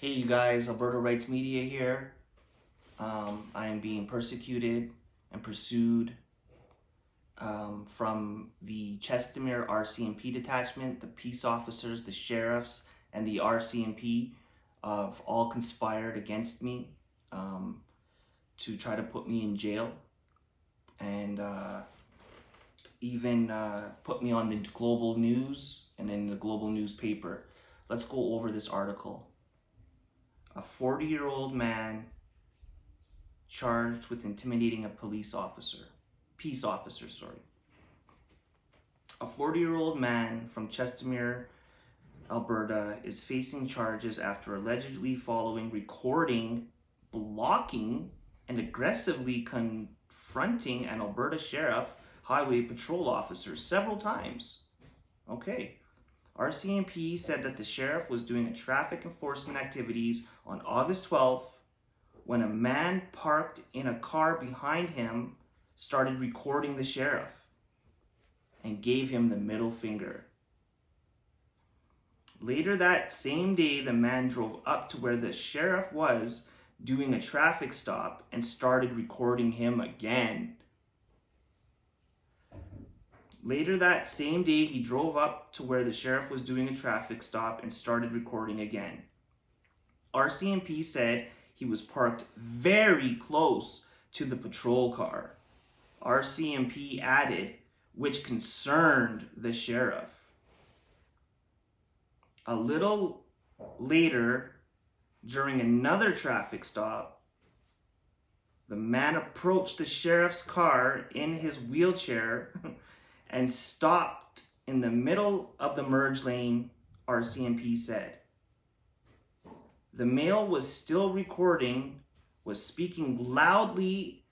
Hey you guys, Alberta Rights Media here. I am being persecuted and pursued from the Chestermere RCMP detachment. The peace officers, the sheriffs, and the RCMP have all conspired against me to try to put me in jail and even put me on the global news and in the global newspaper. Let's go over this article. A 40-year-old man charged with intimidating a peace officer. A 40-year-old man from Chestermere, Alberta is facing charges after allegedly recording, blocking, and aggressively confronting an Alberta Sheriff Highway Patrol officer several times. Okay. RCMP said that the sheriff was doing traffic enforcement activities on August 12th when a man parked in a car behind him started recording the sheriff and gave him the middle finger. Later that same day, the man drove up to where the sheriff was doing a traffic stop and started recording him again. Later that same day, he drove up to where the sheriff was doing a traffic stop and started recording again. RCMP said he was parked very close to the patrol car. RCMP added, which concerned the sheriff. A little later, during another traffic stop, the man approached the sheriff's car in his wheelchair and stopped in the middle of the merge lane, RCMP said. The male was still recording, was speaking loudly,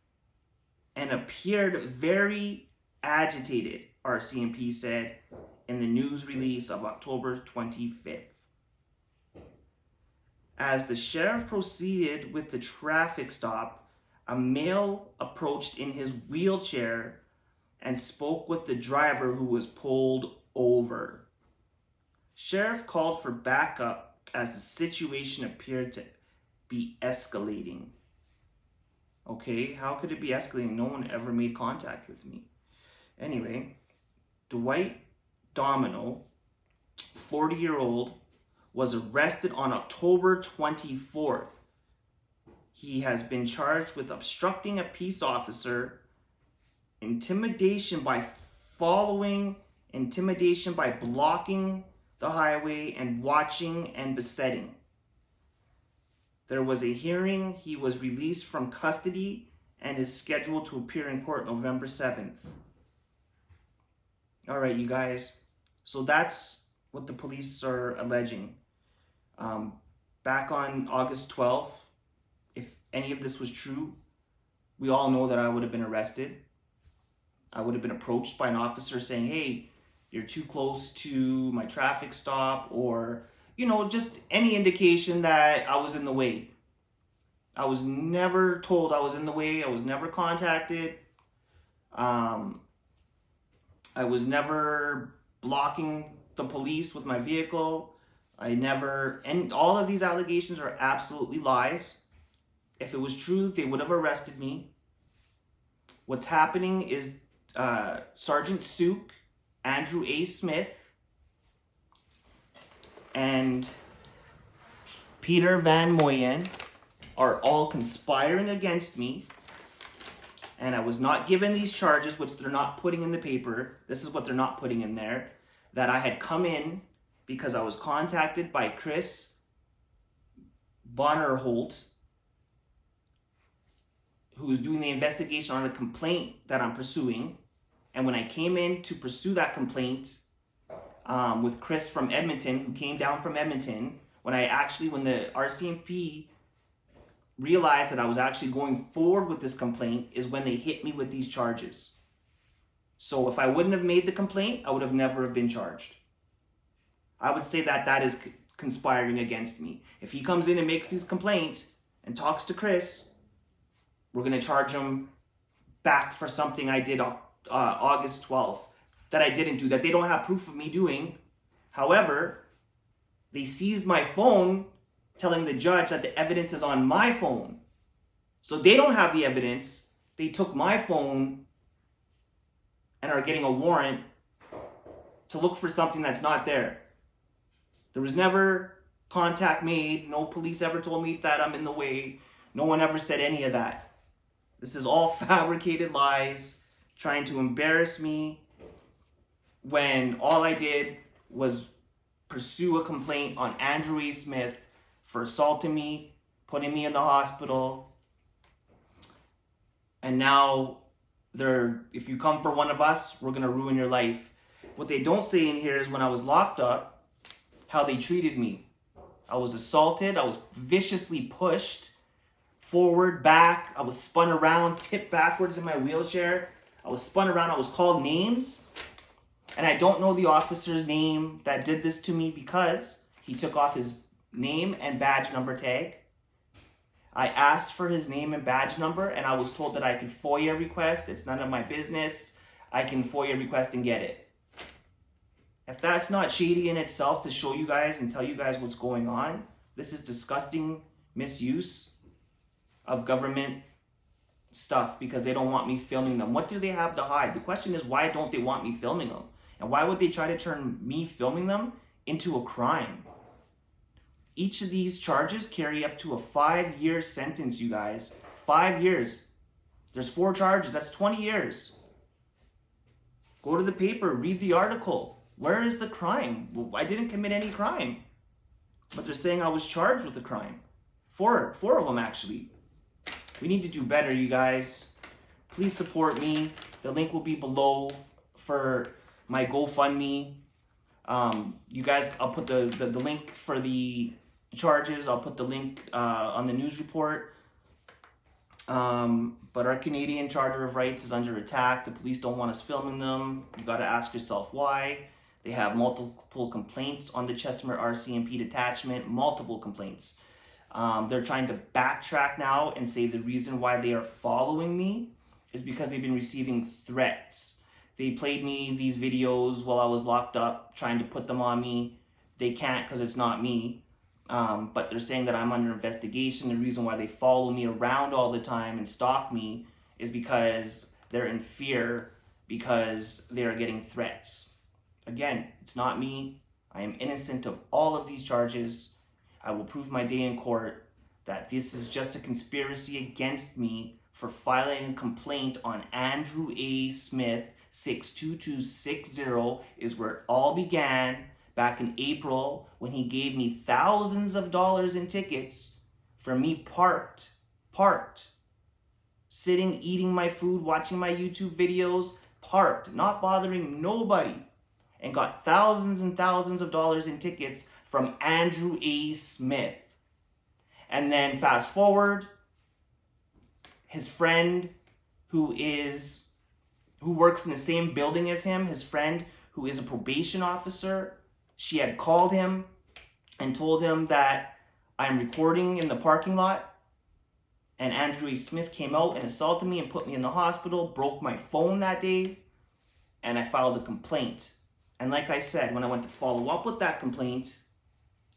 and appeared very agitated, RCMP said in the news release of October 25th. As the sheriff proceeded with the traffic stop, a male approached in his wheelchair and spoke with the driver who was pulled over. Sheriff called for backup as the situation appeared to be escalating. Okay, how could it be escalating? No one ever made contact with me. Anyway, Dwight Domino, 40-year-old, was arrested on October 24th. He has been charged with obstructing a peace officer, intimidation by blocking the highway, and watching and besetting. There was a hearing. He was released from custody and is scheduled to appear in court November 7th. All right, you guys. So that's what the police are alleging. Back on August 12th, if any of this was true, we all know that I would have been arrested. I would have been approached by an officer saying, hey, you're too close to my traffic stop, or, just any indication that I was in the way. I was never told I was in the way. I was never contacted. I was never blocking the police with my vehicle. And all of these allegations are absolutely lies. If it was true, they would have arrested me. What's happening is Sergeant Suk, Andrew A. Smith, and Peter Van Moyen are all conspiring against me, and I was not given these charges, which they're not putting in the paper. This is what they're not putting in there, that I had come in because I was contacted by Chris Bonnerholt, who's doing the investigation on a complaint that I'm pursuing. And when I came in to pursue that complaint with Chris from Edmonton, who came down from Edmonton, when the RCMP realized that I was actually going forward with this complaint, is when they hit me with these charges. So if I wouldn't have made the complaint, I would have never have been charged. I would say that is conspiring against me. If he comes in and makes these complaints and talks to Chris, we're going to charge him back for something I did August 12th that I didn't do, that they don't have proof of me doing. However, they seized my phone telling the judge that the evidence is on my phone. So they don't have the evidence. They took my phone and are getting a warrant to look for something that's not there. There was never contact made. No police ever told me that I'm in the way. No one ever said any of that. This is all fabricated lies, trying to embarrass me when all I did was pursue a complaint on Andrew A. Smith for assaulting me, putting me in the hospital. And now if you come for one of us, we're going to ruin your life. What they don't say in here is when I was locked up, how they treated me. I was assaulted. I was viciously pushed forward, back. I was spun around, tipped backwards in my wheelchair. I was spun around. I was called names. And I don't know the officer's name that did this to me because he took off his name and badge number tag. I asked for his name and badge number, and I was told that I could FOIA request. It's none of my business. I can FOIA request and get it. If that's not shady in itself to show you guys and tell you guys what's going on, this is disgusting misuse of government stuff because they don't want me filming them. What do they have to hide? The question is, why don't they want me filming them? And why would they try to turn me filming them into a crime? Each of these charges carry up to a 5-year sentence, you guys. 5 years. There's 4 charges. That's 20 years. Go to the paper. Read the article. Where is the crime? Well, I didn't commit any crime. But they're saying I was charged with a crime. 4 of them, actually. We need to do better, you guys. Please support me. The link will be below for my GoFundMe. You guys, I'll put the link for the charges. I'll put the link on the news report. But our Canadian Charter of Rights is under attack. The police don't want us filming them. You got to ask yourself why. They have multiple complaints on the Chestermere RCMP detachment. Multiple complaints. They're trying to backtrack now and say the reason why they are following me is because they've been receiving threats. They played me these videos while I was locked up, trying to put them on me. They can't because it's not me. But they're saying that I'm under investigation. The reason why they follow me around all the time and stalk me is because they're in fear because they are getting threats. Again, it's not me. I am innocent of all of these charges. I will prove my day in court that this is just a conspiracy against me for filing a complaint on Andrew A. Smith. 62260 is where it all began back in April when he gave me thousands of dollars in tickets for me parked, sitting, eating my food, watching my YouTube videos, parked, not bothering nobody, and got thousands and thousands of dollars in tickets from Andrew A. Smith. And then fast forward, his friend who works in the same building as him, his friend who is a probation officer, she had called him and told him that I'm recording in the parking lot, and Andrew A. Smith came out and assaulted me and put me in the hospital, broke my phone that day, and I filed a complaint. And like I said, when I went to follow up with that complaint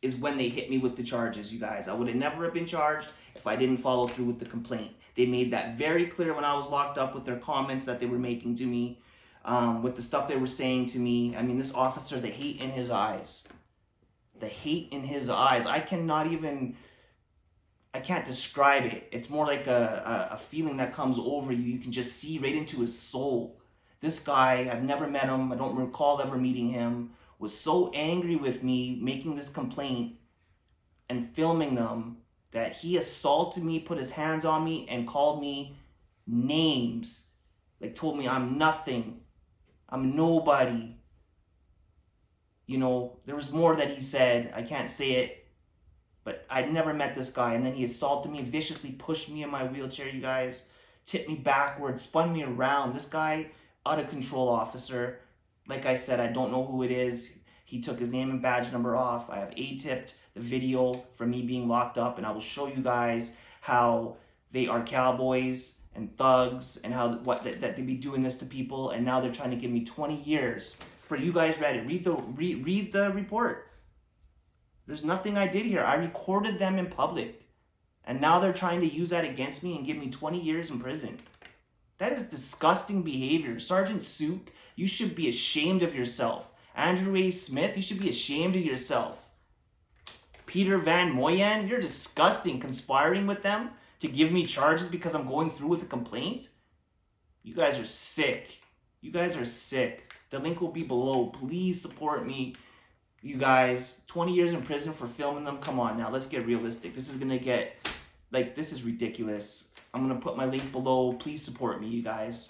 is when they hit me with the charges, you guys. I would have never have been charged if I didn't follow through with the complaint. They made that very clear when I was locked up with their comments that they were making to me, with the stuff they were saying to me. I mean, this officer, the hate in his eyes. The hate in his eyes. I can't describe it. It's more like a feeling that comes over you. You can just see right into his soul. This guy, I've never met him. I don't recall ever meeting him. Was so angry with me making this complaint and filming them that he assaulted me, put his hands on me, and called me names. Like, told me I'm nothing. I'm nobody. You know, there was more that he said. I can't say it. But I'd never met this guy. And then he assaulted me, viciously pushed me in my wheelchair, you guys. Tipped me backwards, spun me around. This guy, out of control officer. Like I said, I don't know who it is. He took his name and badge number off. I have A-tipped the video for me being locked up, and I will show you guys how they are cowboys and thugs and how that they be doing this to people, and now they're trying to give me 20 years. For you guys read it. Read the report. There's nothing I did here. I recorded them in public. And now they're trying to use that against me and give me 20 years in prison. That is disgusting behavior. Sergeant Suk, you should be ashamed of yourself. Andrew A. Smith, you should be ashamed of yourself. Peter Van Moyen, you're disgusting, conspiring with them to give me charges because I'm going through with a complaint. You guys are sick. You guys are sick. The link will be below. Please support me. You guys, 20 years in prison for filming them. Come on now, let's get realistic. This is going to get, like, this is ridiculous. I'm going to put my link below. Please support me, you guys.